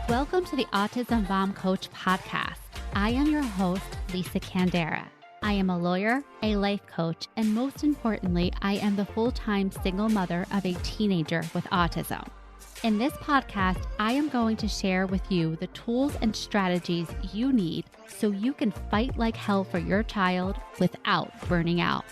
Welcome to the Autism Mom Coach podcast. I am your host, Lisa Candera. I am a lawyer, a life coach, and most importantly, I am the full-time single mother of a teenager with autism. In this podcast, I am going to share with you the tools and strategies you need so you can fight like hell for your child without burning out.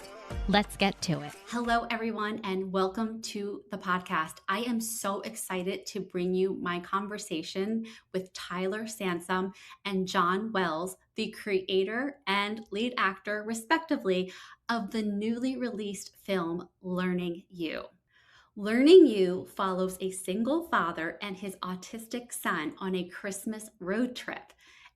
Let's get to it. Hello, everyone, and welcome to the podcast. I am so excited to bring you my conversation with Tyler Sansom and John Wells, the creator and lead actor, respectively, of the newly released film, Learning You. Learning You follows a single father and his autistic son on a Christmas road trip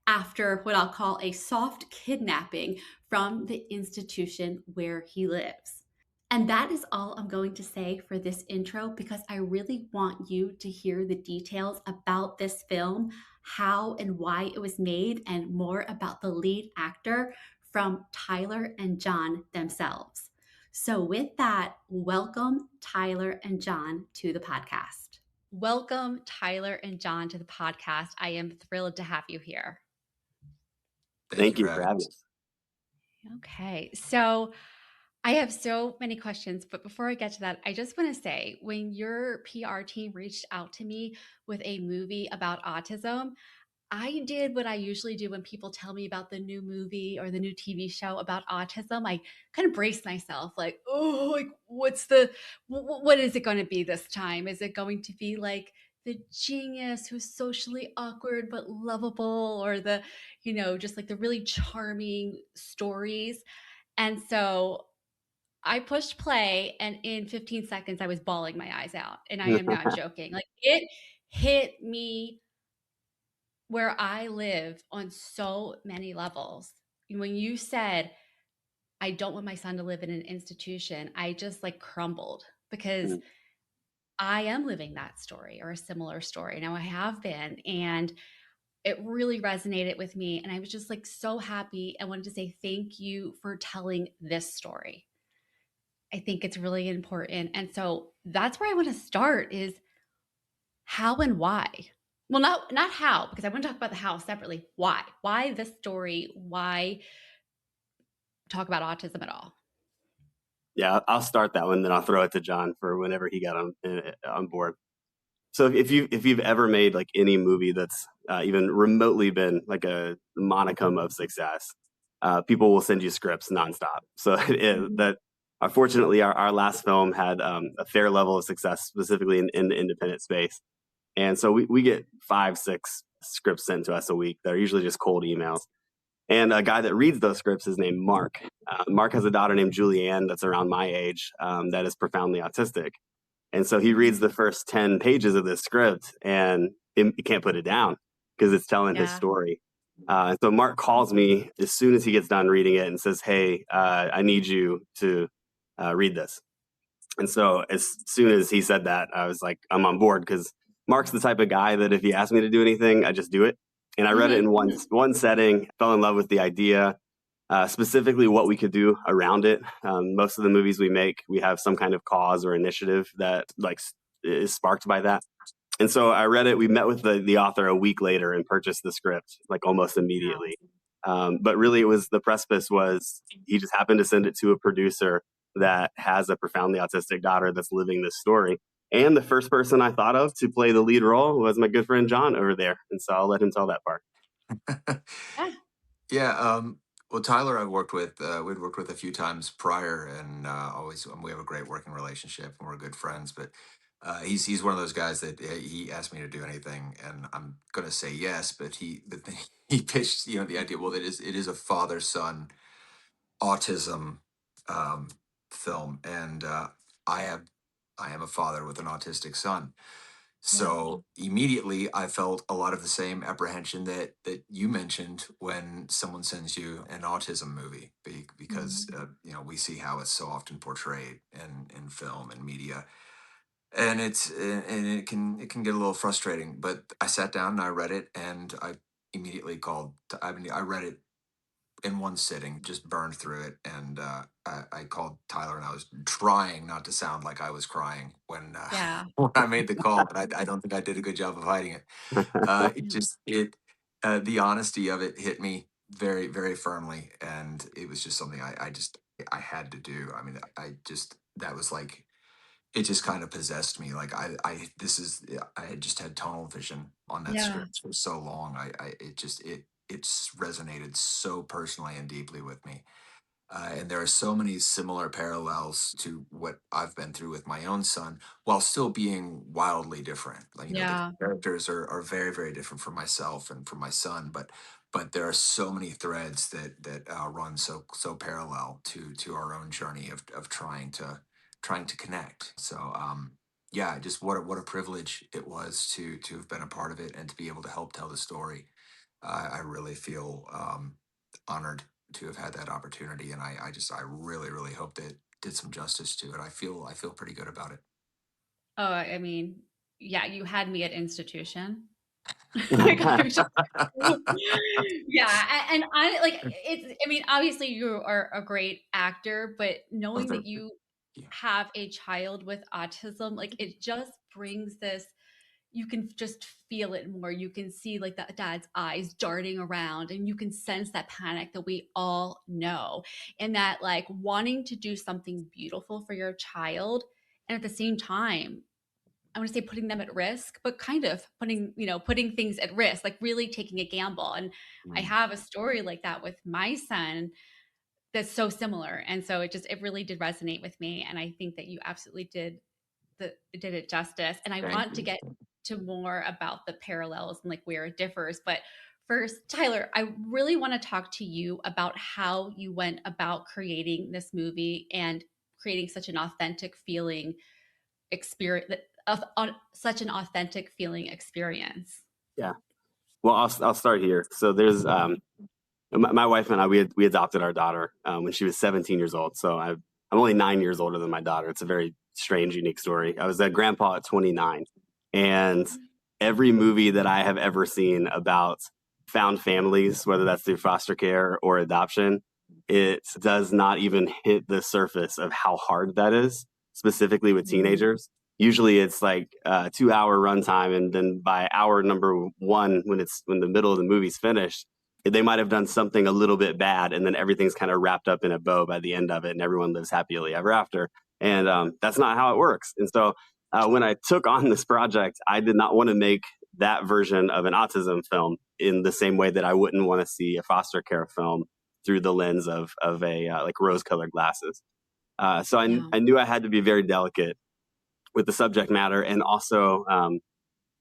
after what I'll call a soft kidnapping from the institution where he lives. And that is all I'm going to say for this intro because I really want you to hear the details about this film, how and why it was made, and more about the lead actor from Tyler and John themselves. So with that, welcome Tyler and John to the podcast. Welcome Tyler and John to the podcast. I am thrilled to have you here. Thank you for having us. Okay, so I have so many questions, but before I get to that, I just want to say when your PR team reached out to me with a movie about autism, I did what I usually do when people tell me about the new movie or the new TV show about autism. I kind of brace myself like, oh, like what is it going to be this time? Is it going to be like the genius who's socially awkward but lovable, or the, just like the really charming stories? And so I pushed play, and in 15 seconds, I was bawling my eyes out. And I am not joking. Like, it hit me where I live on so many levels. When you said, I don't want my son to live in an institution, I just like crumbled because I am living that story or a similar story. Now I have been, and it really resonated with me. And I was just like so happy. I wanted to say thank you for telling this story. I think it's really important. And so that's where I want to start is how and why. Well, not how, because I want to talk about the how separately. Why? Why this story? Why talk about autism at all? Yeah, I'll start that one, then I'll throw it to John for whenever he got on board. So if you've ever made like any movie that's even remotely been like a monicum of success, people will send you scripts nonstop. So that unfortunately our last film had a fair level of success, specifically in the independent space. And so we get 5-6 scripts sent to us a week. They're usually just cold emails. And a guy that reads those scripts is named Mark. Mark has a daughter named Julianne that's around my age that is profoundly autistic. And so he reads the first 10 pages of this script and he can't put it down because it's telling his story. So Mark calls me as soon as he gets done reading it and says, hey, I need you to read this. And so as soon as he said that, I was like, I'm on board because Mark's the type of guy that if he asks me to do anything, I just do it. And I read it in one setting, fell in love with the idea, specifically what we could do around it. Most of the movies we make, we have some kind of cause or initiative that like is sparked by that. And so I read it. We met with the author a week later and purchased the script like almost immediately. But really it was the precipice was he just happened to send it to a producer that has a profoundly autistic daughter that's living this story. And the first person I thought of to play the lead role was my good friend John over there. And so I'll let him tell that part. Yeah. Well, Tyler, I've worked with, we'd worked with a few times prior, and always we have a great working relationship and we're good friends. But he's one of those guys that he asked me to do anything, and I'm going to say yes. But then he pitched, the idea. Well, it is a father son autism film, and I am a father with an autistic son. So immediately I felt a lot of the same apprehension that you mentioned when someone sends you an autism movie, because we see how it's so often portrayed in film and media, and it can get a little frustrating. But I sat down and I read it, and I immediately called. I read it in one sitting, just burned through it. And I called Tyler, and I was trying not to sound like I was crying when Yeah. when I made the call, but I don't think I did a good job of hiding it. It Yeah. just it the honesty of it hit me very, very firmly, and it was just something I had to do. I mean, I just that was like it just kind of possessed me. Like I had just had tunnel vision on that Yeah. script for so long. It's resonated so personally and deeply with me. And there are so many similar parallels to what I've been through with my own son, while still being wildly different. Like, the Yeah. characters are very, very different from myself and from my son, but there are so many threads that run so parallel to our own journey of trying to connect. So yeah, just what a privilege it was to have been a part of it and to be able to help tell the story. I really feel honored to have had that opportunity, and I really, really hope that did some justice to it. I feel pretty good about it. Oh, I mean, yeah, you had me at institution. Like I'm just yeah, and I like it's I mean, obviously you are a great actor, but Oh, knowing that thank you. you Yeah. have a child with autism, like it just brings this you can just feel it more. You can see like the dad's eyes darting around and you can sense that panic that we all know. And that like wanting to do something beautiful for your child and at the same time I want to say putting them at risk, but kind of putting things at risk, like really taking a gamble. And I Mm. have a story like that with my son that's so similar. And so it really did resonate with me. And I think that you absolutely did it justice. And I Thank want to you. get to more about the parallels and like where it differs. But first, Tyler, I really want to talk to you about how you went about creating this movie and creating such an authentic feeling experience such an authentic feeling experience. Yeah. Well, I'll start here. So there's my wife and I we adopted our daughter when she was 17 years old. So I'm only 9 years older than my daughter. It's a very strange, unique story. I was a grandpa at 29, and every movie that I have ever seen about found families, whether that's through foster care or adoption, it does not even hit the surface of how hard that is, specifically with Mm. teenagers. Usually it's like a 2 hour runtime, and then by hour number one, when the middle of the movie's finished, they might have done something a little bit bad, and then everything's kind of wrapped up in a bow by the end of it, and everyone lives happily ever after. And that's not how it works. And so when I took on this project, I did not want to make that version of an autism film in the same way that I wouldn't want to see a foster care film through the lens of a like rose-colored glasses. So Yeah. I knew I had to be very delicate with the subject matter, and also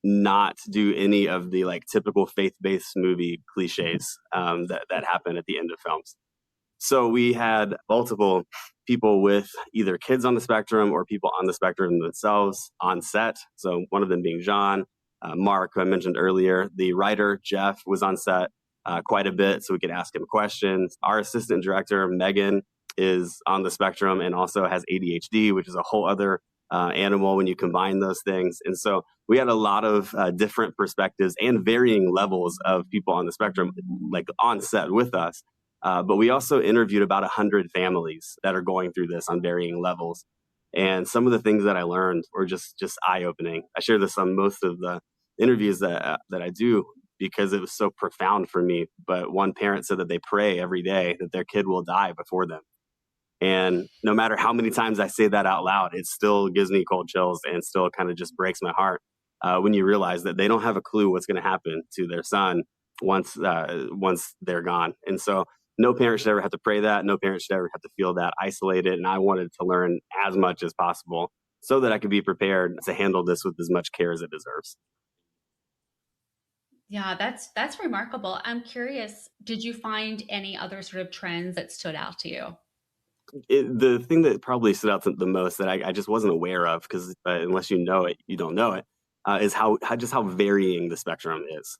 not do any of the like typical faith-based movie cliches that happen at the end of films. So we had multiple people with either kids on the spectrum or people on the spectrum themselves on set. So one of them being John, Mark, who I mentioned earlier. The writer, Jeff, was on set quite a bit, so we could ask him questions. Our assistant director, Megan, is on the spectrum and also has ADHD, which is a whole other animal when you combine those things. And so we had a lot of different perspectives and varying levels of people on the spectrum, like on set with us. But we also interviewed about 100 families that are going through this on varying levels. And some of the things that I learned were just eye opening. I share this on most of the interviews that I do because it was so profound for me. But one parent said that they pray every day that their kid will die before them. And no matter how many times I say that out loud, it still gives me cold chills and still kind of just breaks my heart when you realize that they don't have a clue what's going to happen to their son once they're gone. And so no parent should ever have to pray that. No parent should ever have to feel that isolated. And I wanted to learn as much as possible so that I could be prepared to handle this with as much care as it deserves. Yeah, that's remarkable. I'm curious, did you find any other sort of trends that stood out to you? The thing that probably stood out the most that I just wasn't aware of, because unless you know it, you don't know it, is how varying the spectrum is.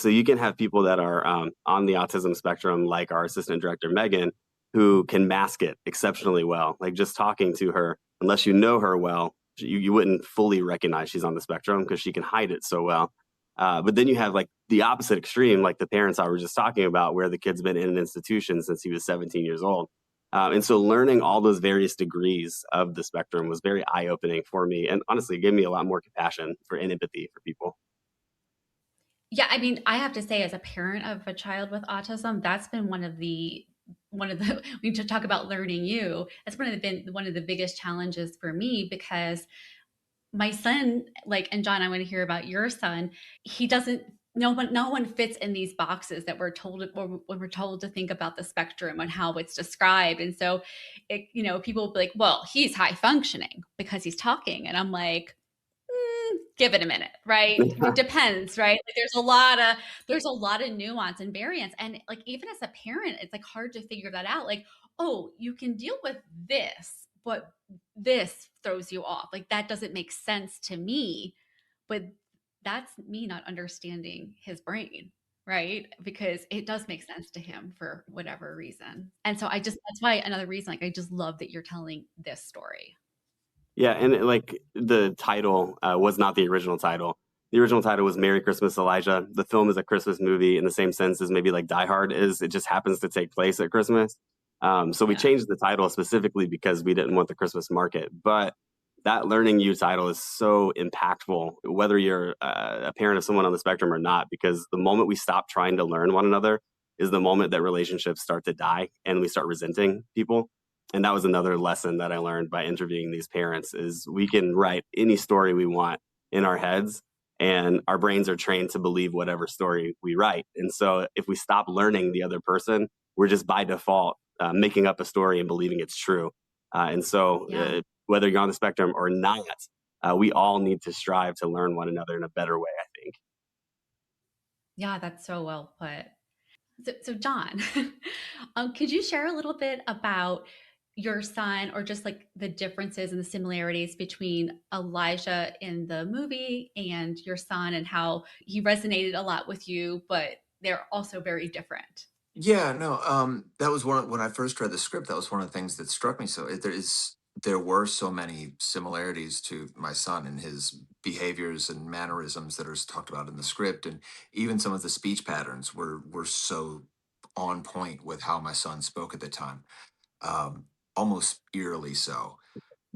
So you can have people that are on the autism spectrum, like our assistant director, Megan, who can mask it exceptionally well. Like just talking to her, unless you know her well, you wouldn't fully recognize she's on the spectrum because she can hide it so well. But then you have like the opposite extreme, like the parents I was just talking about, where the kid's been in an institution since he was 17 years old. And so learning all those various degrees of the spectrum was very eye opening for me. And honestly, it gave me a lot more compassion for and empathy for people. Yeah, I mean, I have to say, as a parent of a child with autism, that's been one of the we to talk about learning you. That's one of the biggest challenges for me because my son, like, and John, I want to hear about your son. He doesn't. No one fits in these boxes that when we're told to think about the spectrum and how it's described. And so, people will be like, "Well, he's high functioning because he's talking," and I'm like, give it a minute, right? It depends, right? Like there's a lot of nuance and variance. And like even as a parent, it's like hard to figure that out. Like, oh, you can deal with this, but this throws you off. Like that doesn't make sense to me. But that's me not understanding his brain, right? Because it does make sense to him for whatever reason. And so that's why another reason, like I just love that you're telling this story. Yeah, and like the title was not the original title. The original title was Merry Christmas, Elijah. The film is a Christmas movie in the same sense as maybe like Die Hard is. It just happens to take place at Christmas. So we Yeah. changed the title specifically because we didn't want the Christmas market. But that Learning You title is so impactful, whether you're a parent of someone on the spectrum or not, because the moment we stop trying to learn one another is the moment that relationships start to die and we start resenting people. And that was another lesson that I learned by interviewing these parents is we can write any story we want in our heads and our brains are trained to believe whatever story we write. And so if we stop learning the other person, we're just by default making up a story and believing it's true. And so Yeah. whether you're on the spectrum or not, we all need to strive to learn one another in a better way, I think. Yeah, that's so well put. So John, could you share a little bit about your son or just like the differences and the similarities between Elijah in the movie and your son and how he resonated a lot with you, but they're also very different? Yeah, no, that was when I first read the script, that was one of the things that struck me. So there were so many similarities to my son and his behaviors and mannerisms that are talked about in the script, and even some of the speech patterns were so on point with how my son spoke at the time, um, almost eerily so.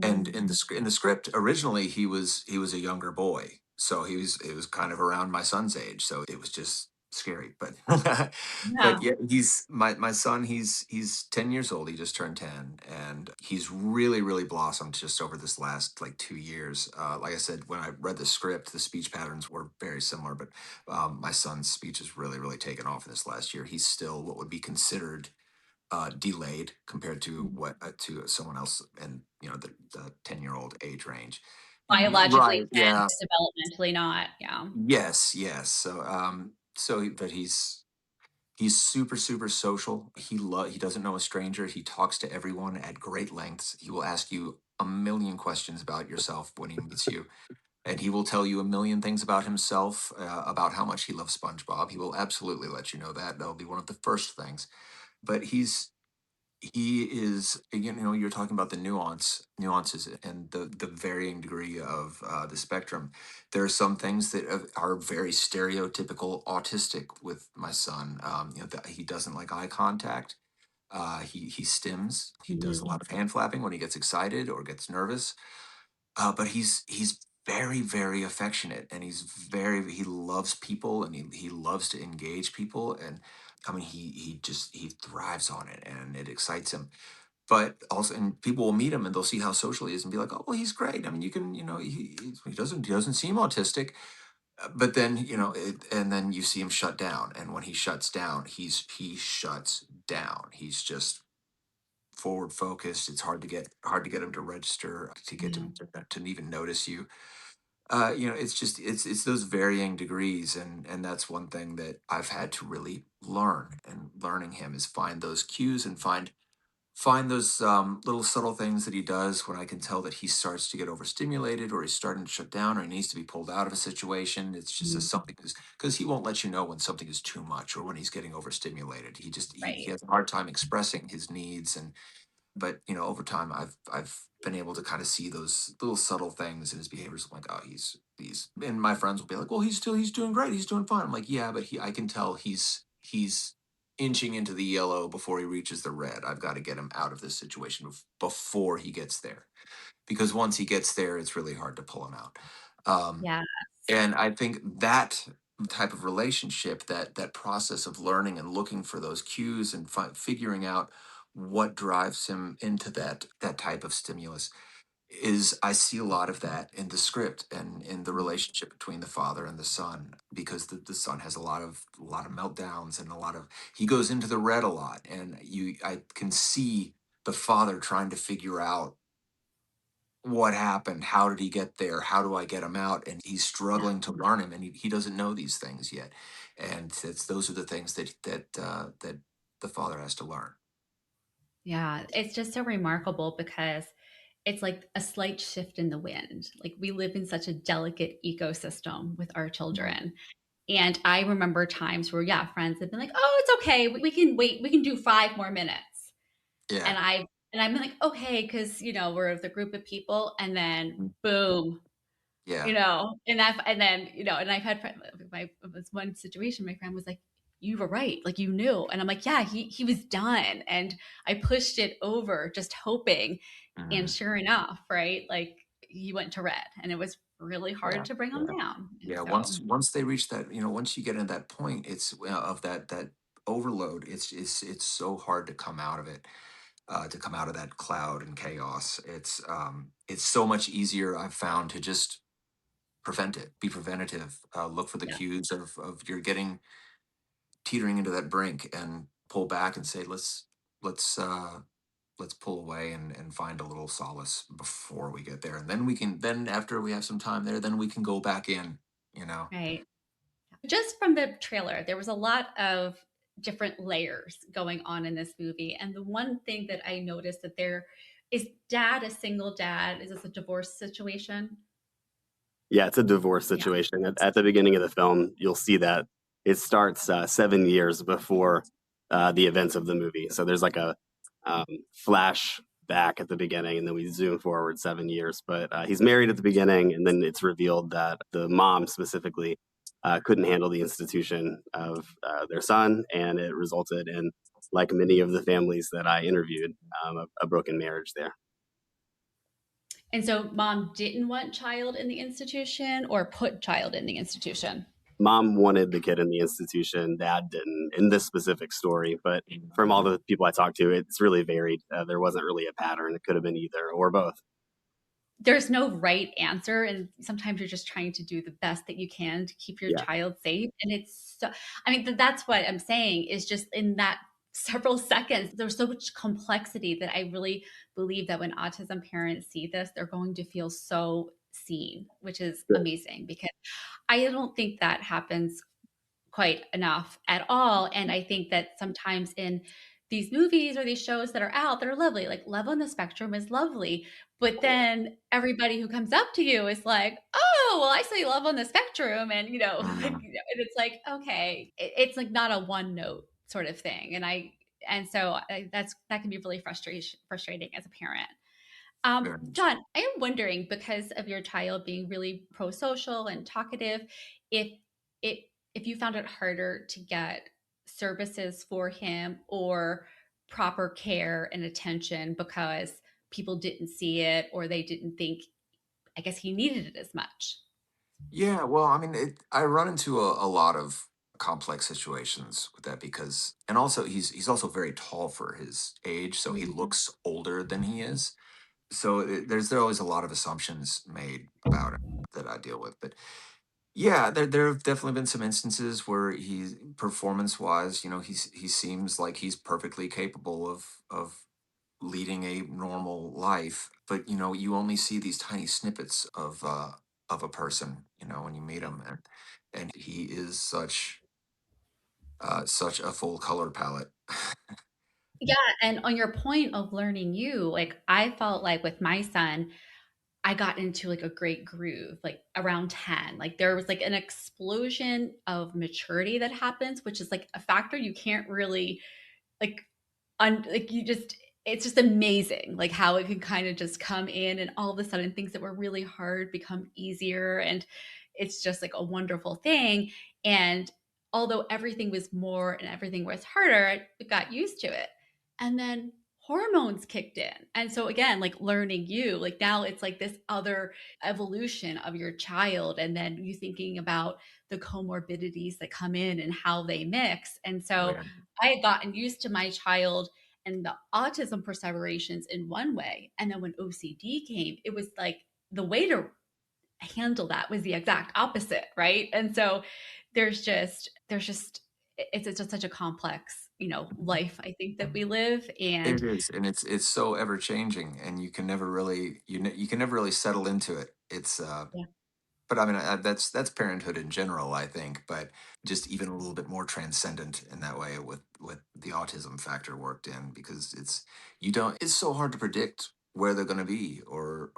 And Mm. in the script originally he was a younger boy, so it was kind of around my son's age, so it was just scary. But but Yeah. yeah, he's my son, he's 10 years old. He just turned 10, and he's really blossomed just over this last like 2 years. Like I said, when I read the script, the speech patterns were very similar, but my son's speech has really taken off in this last year. He's still what would be considered delayed compared to what to someone else in the 10-year-old age range. Biologically Right. 10, Yeah. but developmentally not. Yeah. Yes. So but he's super social. He doesn't know a stranger. He talks to everyone at great lengths. He will ask you a million questions about yourself when he meets you, and he will tell you a million things about himself, about how much he loves SpongeBob. He will absolutely let you know that. That'll be one of the first things. But he is, you're talking about the nuances and the varying degree of the spectrum. There are some things that are very stereotypical autistic with my son. That he doesn't like eye contact. He stims. He does a Mhm. lot of hand flapping when he gets excited or gets nervous. But he's very affectionate, and he loves people, and he loves to engage people. And I mean, he thrives on it, and it excites him. But also, and people will meet him and they'll see how social he is and be like, oh, well, he's great. I mean, you can, he doesn't seem autistic. But then, and then you see him shut down. And when he shuts down, he shuts down. He's just forward focused. It's hard to get him to register, to get Yeah. him to even notice you. It's just it's those varying degrees, and that's one thing that I've had to really learn. And learning him is find those cues and find those little subtle things that he does when I can tell that he starts to get overstimulated, or he's starting to shut down, or he needs to be pulled out of a situation. It's just Mhm. something, because he won't let you know when something is too much or when he's getting overstimulated. He Right. has a hard time expressing his needs. And but over time I've been able to kind of see those little subtle things in his behaviors. I'm like, oh, these, and my friends will be like, well, he's doing great, he's doing fine. I'm like, yeah, but I can tell he's inching into the yellow before he reaches the red. I've got to get him out of this situation before he gets there, because once he gets there, it's really hard to pull him out. um, Yeah. and I think that type of relationship, that process of learning and looking for those cues and figuring out what drives him into that type of stimulus, is I see a lot of that in the script and in the relationship between the father and the son, because the son has a lot of meltdowns, and a lot of, he goes into the red a lot, and I can see the father trying to figure out what happened, how did he get there, how do I get him out, and he's struggling to learn him, and he doesn't know these things yet, and those are the things that the father has to learn. Yeah, it's just so remarkable because it's like a slight shift in the wind. Like we live in such a delicate ecosystem with our Mhm. children. And I remember times where, yeah, friends have been like, "Oh, it's okay. We can wait. We can do 5 more minutes." Yeah. And I'm like, "Okay," because we're the group of people, and then boom, Yeah. and I've had this one situation. My friend was like, "You were right. Like you knew," and I'm like, "Yeah, he was done," and I pushed it over, just hoping, and Mhm. sure enough, right, like he went to red, and it was really hard Yeah. to bring him Yeah. down, and Yeah, so once they reach that, once you get in that point, it's of that overload, it's so hard to come out of it, to come out of that cloud and chaos. It's so much easier, I've found, to just prevent it, be preventative, look for the yeah, cues of you're getting teetering into that brink, and pull back and say, let's uh let's pull away and find a little solace before we get there, and then after we have some time there, then we can go back in, you know. right. Just from the trailer, there was a lot of different layers going on in this movie, and the one thing that I noticed that there is dad a single dad? Is this a divorce situation? Yeah, it's a divorce Yeah. situation. At the beginning of the film, you'll see that it starts 7 years before the events of the movie. So there's like a um, flash back at the beginning, and then we zoom forward 7 years. But he's married at the beginning, and then it's revealed that the mom specifically couldn't handle the institution of their son, and it resulted in, like many of the families that I interviewed, a broken marriage there. And so mom didn't want child in the institution or put child in the institution. Mom wanted the kid in the institution, dad didn't in this specific story. But from all the people I talked to, it's really varied. There wasn't really a pattern. It could have been either or both. There's no right answer, and sometimes you're just trying to do the best that you can to keep your Yeah. child safe, and it's so, I mean, that's what I'm saying is just in that several seconds there's so much complexity that I really believe that when autism parents see this, they're going to feel so seen, which is Good. amazing because I don't think that happens quite enough at all. And I think that sometimes in these movies or these shows that are out that are lovely, like Love on the Spectrum is lovely, but then everybody who comes up to you is like, "Oh, well, I say Love on the Spectrum," and like, Mhm. and it's like, okay, it's like not a one note sort of thing, and so that can be really frustrating as a parent. Very much. John, I am wondering because of your child being really pro-social and talkative, if it if you found it harder to get services for him or proper care and attention because people didn't see it or they didn't think, I guess, he needed it as much. Yeah, well, I mean, I run into a lot of complex situations with that, because, and also he's also very tall for his age, so he Mm. looks older than he is. So there are always a lot of assumptions made about it that I deal with. But yeah, there have definitely been some instances where performance wise, he seems like he's perfectly capable of leading a normal life, but you only see these tiny snippets of a person, when you meet him, and he is such a full color palette. Yeah, and on your point of learning you, like I felt like with my son, I got into like a great groove, like around 10. Like there was like an explosion of maturity that happens, which is like a factor you can't really like like you just it's just amazing like how it can kind of just come in and all of a sudden things that were really hard become easier, and it's just like a wonderful thing. And although everything was more and everything was harder, I got used to it. And then hormones kicked in, and so again, like learning you, like now it's like this other evolution of your child, and then you thinking about the comorbidities that come in and how they mix. And Oh, so yeah. I had gotten used to my child and the autism perseverations in one way. And then when OCD came, it was like the way to handle that was the exact opposite, right? And so there's just it's just such a complex, life I think that we live. It And is, and it's so ever changing, and you can never really you can never really settle into it. It's yeah, but I mean that's parenthood in general, I think, but just even a little bit more transcendent in that way with the autism factor worked in because you don't it's so hard to predict where they're going to be or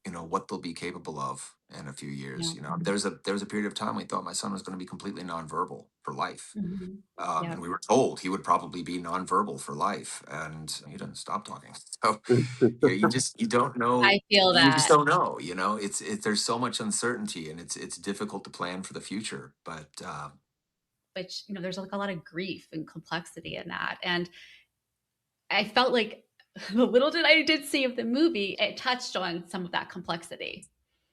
what they'll be capable of in a few years. yeah, There was a period of time we thought my son was going to be completely nonverbal for life. mhm, yeah, And we were told he would probably be nonverbal for life, and he didn't stop talking. So you don't know. I feel You just that. don't know. There's so much uncertainty, and it's difficult to plan for the future. But Which, there's like a lot of grief and complexity in that. And I felt like the little did I did see of the movie, it touched on some of that complexity.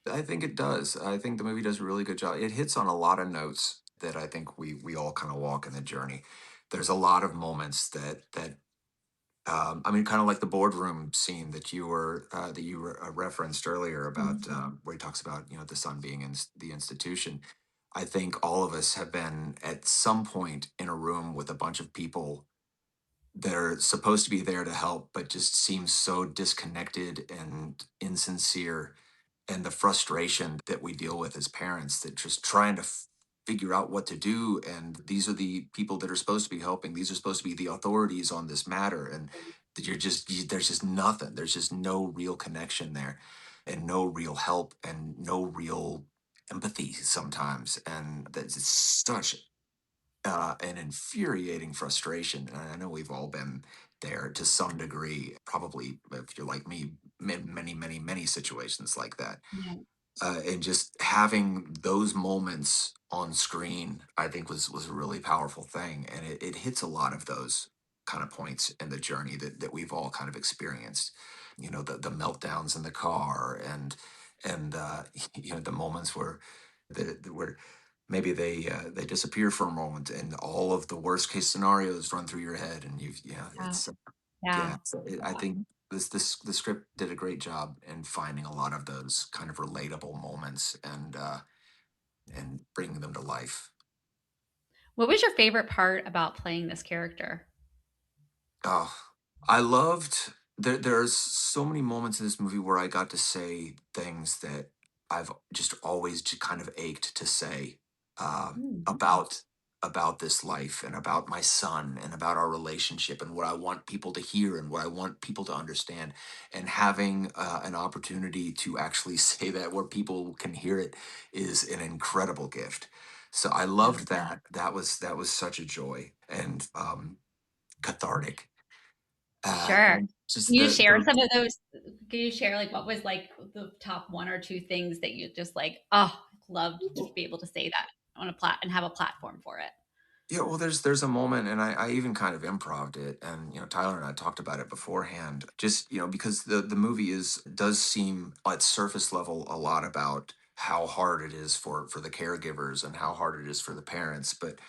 I think it does. I think the movie does a really good job. It hits on a lot of notes that I think we all kind of walk in the journey. There's a lot of moments that I mean, kind of like the boardroom scene that you were referenced earlier about Mhm. where he talks about the son being in the institution. I think all of us have been at some point in a room with a bunch of people that are supposed to be there to help, but just seem so disconnected and insincere, and the frustration that we deal with as parents that just trying to figure out what to do, and these are the people that are supposed to be helping, these are supposed to be the authorities on this matter, and that there's just nothing, there's just no real connection there, and no real help and no real empathy sometimes, and that's such an infuriating frustration. And I know we've all been there to some degree, probably if you're like me, many, many, many situations like that. Yeah, And just having those moments on screen, I think was a really powerful thing. And it hits a lot of those kind of points in the journey that we've all kind of experienced. The meltdowns in the car and the moments where maybe they disappear for a moment and all of the worst case scenarios run through your head and yeah, it's yeah. yeah, so I think the script did a great job in finding a lot of those kind of relatable moments and bringing them to life. What was your favorite part about playing this character? Oh, I loved there's so many moments in this movie where I got to say things that I've just always just kind of ached to say Mm, about this life and about my son and about our relationship and what I want people to hear and what I want people to understand, and having an opportunity to actually say that where people can hear it is an incredible gift. So I yeah. loved that. That was such a joy and cathartic. Sure. And Can just you share some of those? Can you share like what was like the top one or two things that you just like, oh, loved to be able to say that on a and have a platform for it? yeah, well, there's a moment, and I even kind of improved it, and Tyler and I talked about it beforehand. Just because the movie does seem at surface level a lot about how hard it is for the caregivers and how hard it is for the parents, but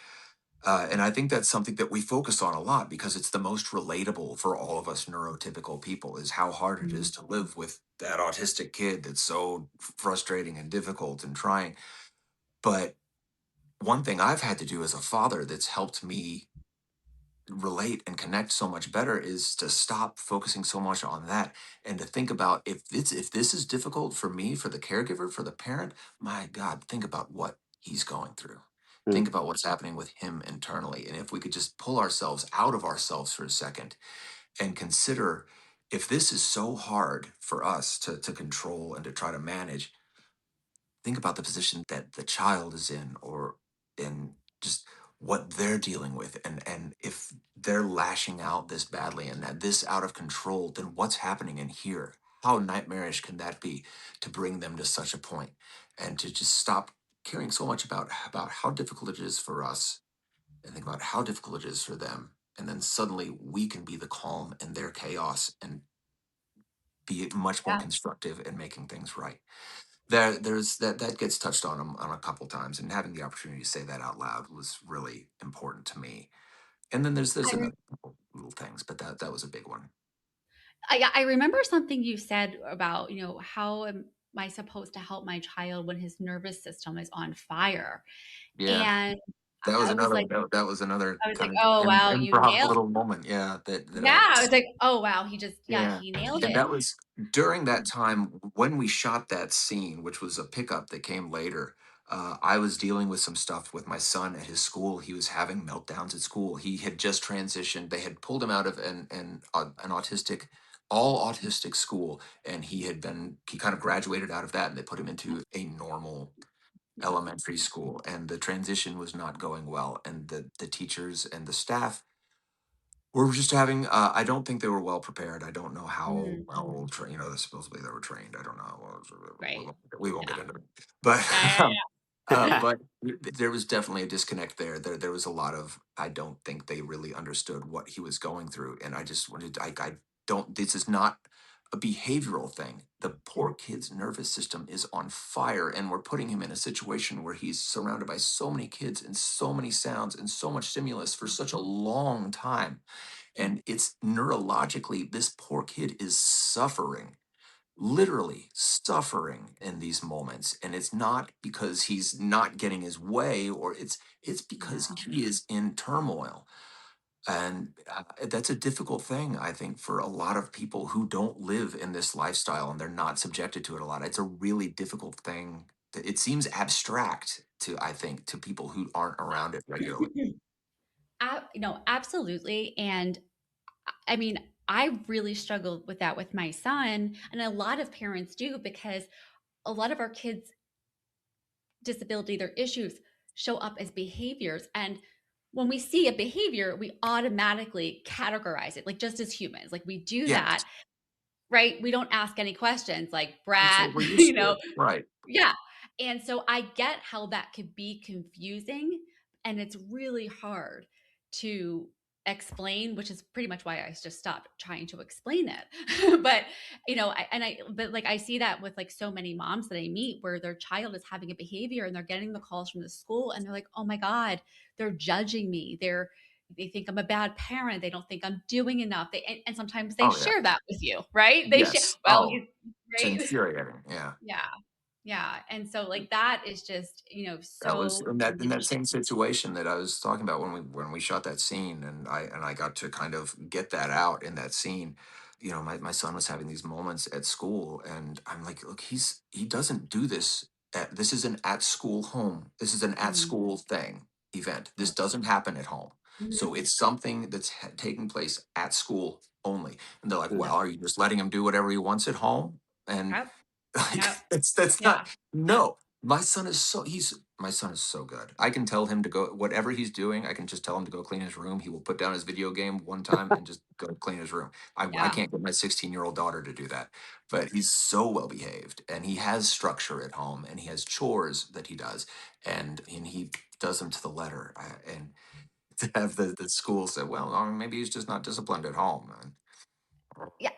and I think that's something that we focus on a lot because it's the most relatable for all of us neurotypical people is how hard it is Mm, to live with that autistic kid that's so frustrating and difficult and trying. But one thing I've had to do as a father that's helped me relate and connect so much better is to stop focusing so much on that and to think about if this is difficult for me, for the caregiver, for the parent, my God, think about what he's going through. Mm. Think about what's happening with him internally. And if we could just pull ourselves out of ourselves for a second and consider if this is so hard for us to control and to try to manage, think about the position that the child is in or in just what they're dealing with, and if they're lashing out this badly and that this out of control, then what's happening in here? How nightmarish can that be to bring them to such a point and to just stop caring so much about how difficult it is for us and think about how difficult it is for them. And then suddenly we can be the calm in their chaos and be much more Yeah. constructive in making things right. There's that gets touched on a couple times, and having the opportunity to say that out loud was really important to me. And then there's I, re- another couple little things, but that was a big one. I remember something you said about, how am I supposed to help my child when his nervous system is on fire? Yeah, And that was I was another like, one. That was another I was like, kind of oh, wow, you improv nailed. little moment. Yeah, that Yeah, I I was like, oh, wow, yeah. he nailed And it. that was during that time when we shot that scene, which was a pickup that came later. I was dealing with some stuff with my son at his school. He was having meltdowns at school. He had just transitioned. They had pulled him out of an autistic, all autistic school, and he kind of graduated out of that, and they put him into a normal elementary school, and the transition was not going well, and the teachers and the staff we're just having. I don't think they were well prepared. I don't know how Mhm. well supposedly they were trained. I don't know. How well, Right. we won't get Yeah. into it, but Yeah. Yeah. but there was definitely a disconnect there. There was a lot of. I don't think they really understood what he was going through, and I just wanted. I don't. This is not a behavioral thing. The poor kid's nervous system is on fire, and we're putting him in a situation where he's surrounded by so many kids and so many sounds and so much stimulus for such a long time, and it's neurologically, this poor kid is suffering, literally suffering in these moments. And it's not because he's not getting his way, or it's because Yeah. he is in turmoil. And that's a difficult thing, I think, for a lot of people who don't live in this lifestyle and they're not subjected to it a lot. It's a really difficult thing. It seems abstract to, I think, to people who aren't around it regularly. Absolutely. And I mean, I really struggled with that with my son, and a lot of parents do, because a lot of our kids' disability, their issues show up as behaviors. And when we see a behavior, we automatically categorize it, like just as humans. Like we do Yeah. that, right? We don't ask any questions like That's brat, what we're used to. Right. Yeah. And so I get how that could be confusing, and it's really hard to explain, which is pretty much why I just stopped trying to explain it. But, but like I see that with like so many moms that I meet where their child is having a behavior and they're getting the calls from the school and they're like, "Oh my God, they're judging me. They think I'm a bad parent. They don't think I'm doing enough." And sometimes they Oh, yeah. share that with you, right? They share, Yes. well, Oh, it's right? infuriating. Yeah. Yeah. Yeah, and so, like, that is just, That was so in that damaging. same situation that I was talking about when we shot that scene, and I got to kind of get that out in that scene. My son was having these moments at school, and I'm like, look, he doesn't do this. This is an at school home. This is an at Mhm. school thing event. This Yep. doesn't happen at home. So Mhm. it's something that's taking place at school only. And they're like, Mm. Yep. well, are you just letting him do whatever he wants at home? And Yep. like Yep. that's Yeah. not no. My son is so good. I can tell him to go whatever he's doing. I can just tell him to go clean his room. He will put down his video game one time and just go clean his room. I Yeah. can't get my 16-year-old daughter to do that, but he's so well behaved and he has structure at home and he has chores that he does and he does them to the letter. And to have the school say, well, maybe he's just not disciplined at home. And, Yeah.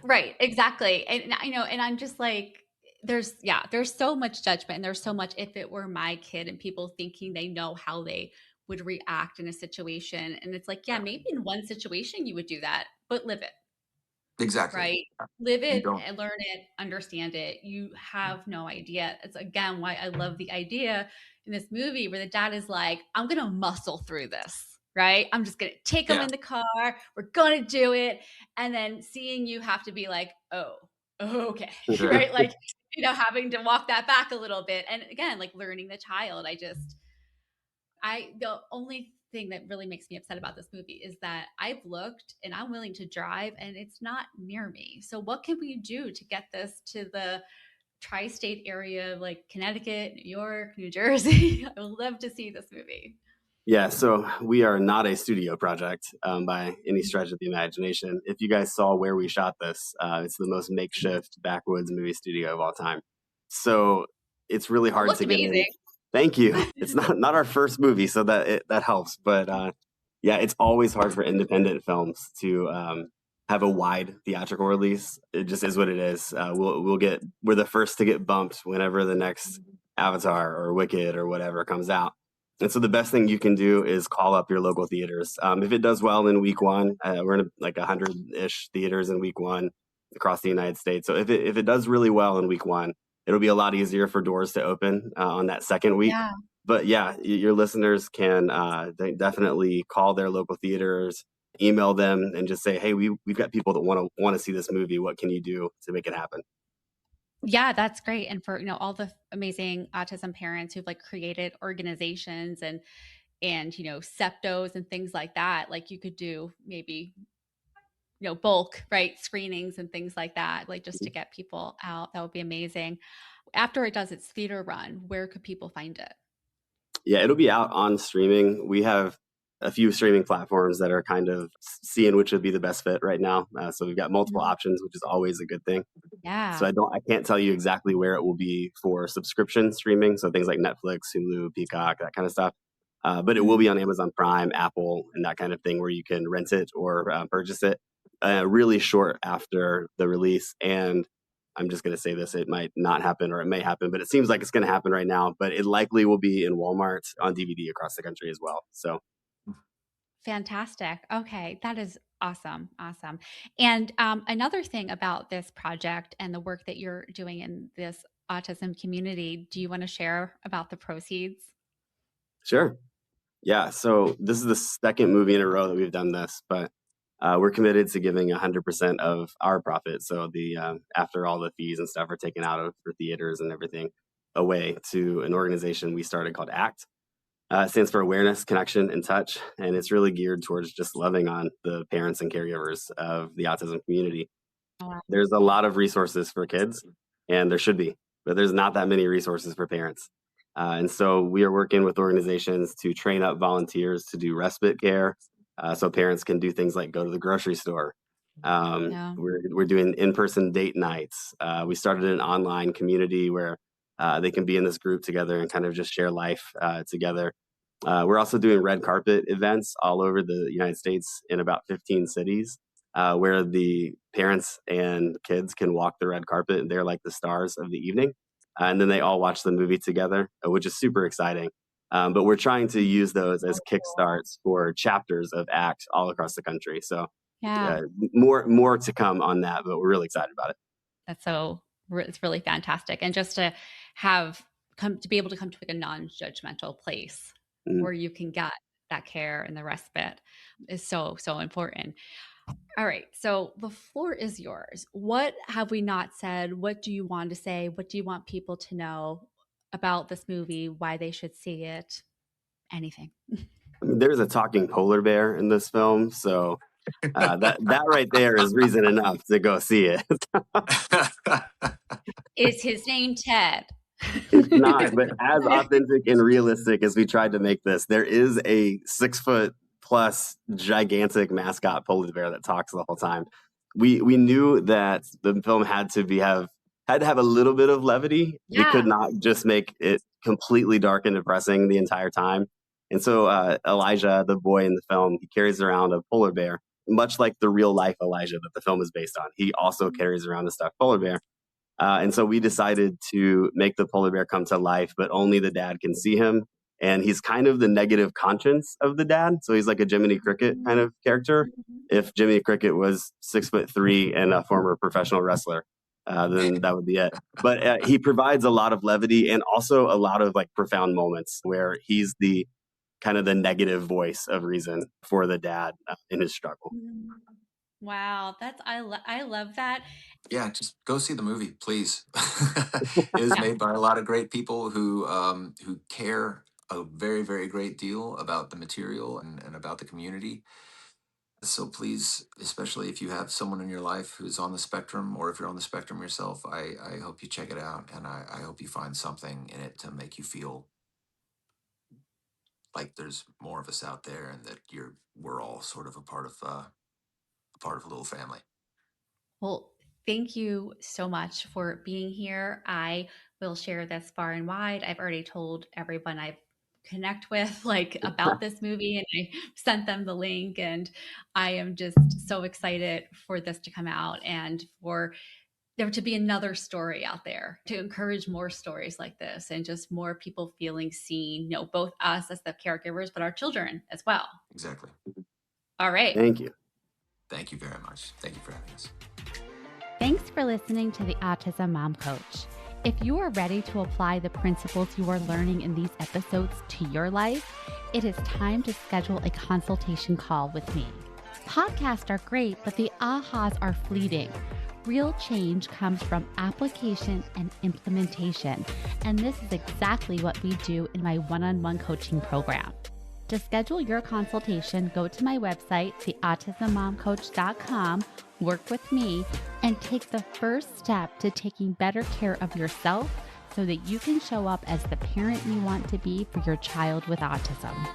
Right, exactly, and and I'm just like, there's so much judgment, and there's so much "if it were my kid," and people thinking they know how they would react in a situation, and it's like, yeah, yeah, maybe in one situation you would do that, but live it. exactly. Right? Live You it don't. and learn it, understand it. You have no idea. It's again why I love the idea in this movie where the dad is like, I'm gonna muscle through this, right? I'm just gonna take him Yeah. in the car, we're gonna do it. And then seeing you have to be like, oh, okay, right? Like, having to walk that back a little bit. And again, like learning the child. The only thing that really makes me upset about this movie is that I've looked and I'm willing to drive and it's not near me. So what can we do to get this to the tri-state area, like Connecticut, New York, New Jersey? I would love to see this movie. Yeah, so we are not a studio project by any stretch of the imagination. If you guys saw where we shot this, it's the most makeshift backwoods movie studio of all time. So it's really It hard looked to get amazing. in. Thank you. It's not our first movie, so that helps. But yeah, it's always hard for independent films to have a wide theatrical release. It just is what it is. We're the first to get bumped whenever the next Avatar or Wicked or whatever comes out. And so the best thing you can do is call up your local theaters. If it does well in week one, we're in like 100-ish theaters in week one across the United States. So if it does really well in week one, it'll be a lot easier for doors to open on that second week. Yeah. But yeah, your listeners can definitely call their local theaters, email them, and just say, "Hey, we've got people that want to see this movie. What can you do to make it happen?" Yeah, that's great. And for, all the amazing autism parents who've like created organizations and, septos and things like that, like you could do maybe, bulk, right? Screenings and things like that, like just to get people out. That would be amazing. After it does its theater run, where could people find it? Yeah, it'll be out on streaming. We have a few streaming platforms that are kind of seeing which would be the best fit right now. So we've got multiple Mhm. options, which is always a good thing. So Yeah. I can't tell you exactly where it will be for subscription streaming. So things like Netflix, Hulu, Peacock, that kind of stuff. But it will Mhm. be on Amazon Prime, Apple, and that kind of thing where you can rent it or purchase it really short after the release. And I'm just going to say this, it might not happen or it may happen, but it seems like it's going to happen right now. But it likely will be in Walmart on DVD across the country as well. So Fantastic. Okay, that is awesome. Awesome. And another thing about this project and the work that you're doing in this autism community, do you want to share about the proceeds? sure. Yeah, so this is the second movie in a row that we've done this, but we're committed to giving 100% of our profit. So the after all the fees and stuff are taken out of for theaters and everything, away to an organization we started called ACT. It stands for Awareness, Connection, and Touch, and it's really geared towards just loving on the parents and caregivers of the autism community. Oh, wow. There's a lot of resources for kids, and there should be, but there's not that many resources for parents. And so we are working with organizations to train up volunteers to do respite care, so parents can do things like go to the grocery store. Yeah. We're doing in-person date nights. We started an online community where they can be in this group together and kind of just share life together. We're also doing red carpet events all over the United States in about 15 cities where the parents and kids can walk the red carpet and they're like the stars of the evening. And then they all watch the movie together, which is super exciting. But we're trying to use those as kickstarts for chapters of ACT all across the country. So Yeah. uh, more to come on that, but we're really excited about it. That's it's really fantastic. And just to have come to be able to come to like a non-judgmental place Mhm. where you can get that care and the respite is so, so important. All right. So the floor is yours. What have we not said? What do you want to say? What do you want people to know about this movie? Why they should see it? Anything. I mean, there's a talking polar bear in this film, so that right there is reason enough to go see it. Is his name Ted? It's not, but as authentic and realistic as we tried to make this, there is a 6 foot plus gigantic mascot polar bear that talks the whole time. We knew that the film had to have a little bit of levity. We Yeah. could not just make it completely dark and depressing the entire time. And so Elijah, the boy in the film, he carries around a polar bear, much like the real life Elijah that the film is based on. He also carries around a stuffed polar bear. And so we decided to make the polar bear come to life, but only the dad can see him. And he's kind of the negative conscience of the dad. So he's like a Jiminy Cricket kind of character. If Jiminy Cricket was 6'3" and a former professional wrestler, then that would be it. But he provides a lot of levity and also a lot of like profound moments where he's the kind of the negative voice of reason for the dad in his struggle. Wow, I love that. Yeah, just go see the movie, please. It is Yeah. made by a lot of great people who care a very, very great deal about the material and about the community. So please, especially if you have someone in your life who's on the spectrum, or if you're on the spectrum yourself, I hope you check it out, and I hope you find something in it to make you feel like there's more of us out there, and that we're all sort of a part of a little family. Well, thank you so much for being here. I will share this far and wide. I've already told everyone I connect with like about this movie, and I sent them the link, and I am just so excited for this to come out and for there to be another story out there to encourage more stories like this and just more people feeling seen, both us as the caregivers, but our children as well. Exactly. All right. Thank you. Thank you very much. Thank you for having us. Thanks for listening to the Autism Mom Coach. If you are ready to apply the principles you are learning in these episodes to your life, it is time to schedule a consultation call with me. Podcasts are great, but the ahas are fleeting. Real change comes from application and implementation, and this is exactly what we do in my one-on-one coaching program. To schedule your consultation, go to my website, theautismmomcoach.com, work with me, and take the first step to taking better care of yourself so that you can show up as the parent you want to be for your child with autism.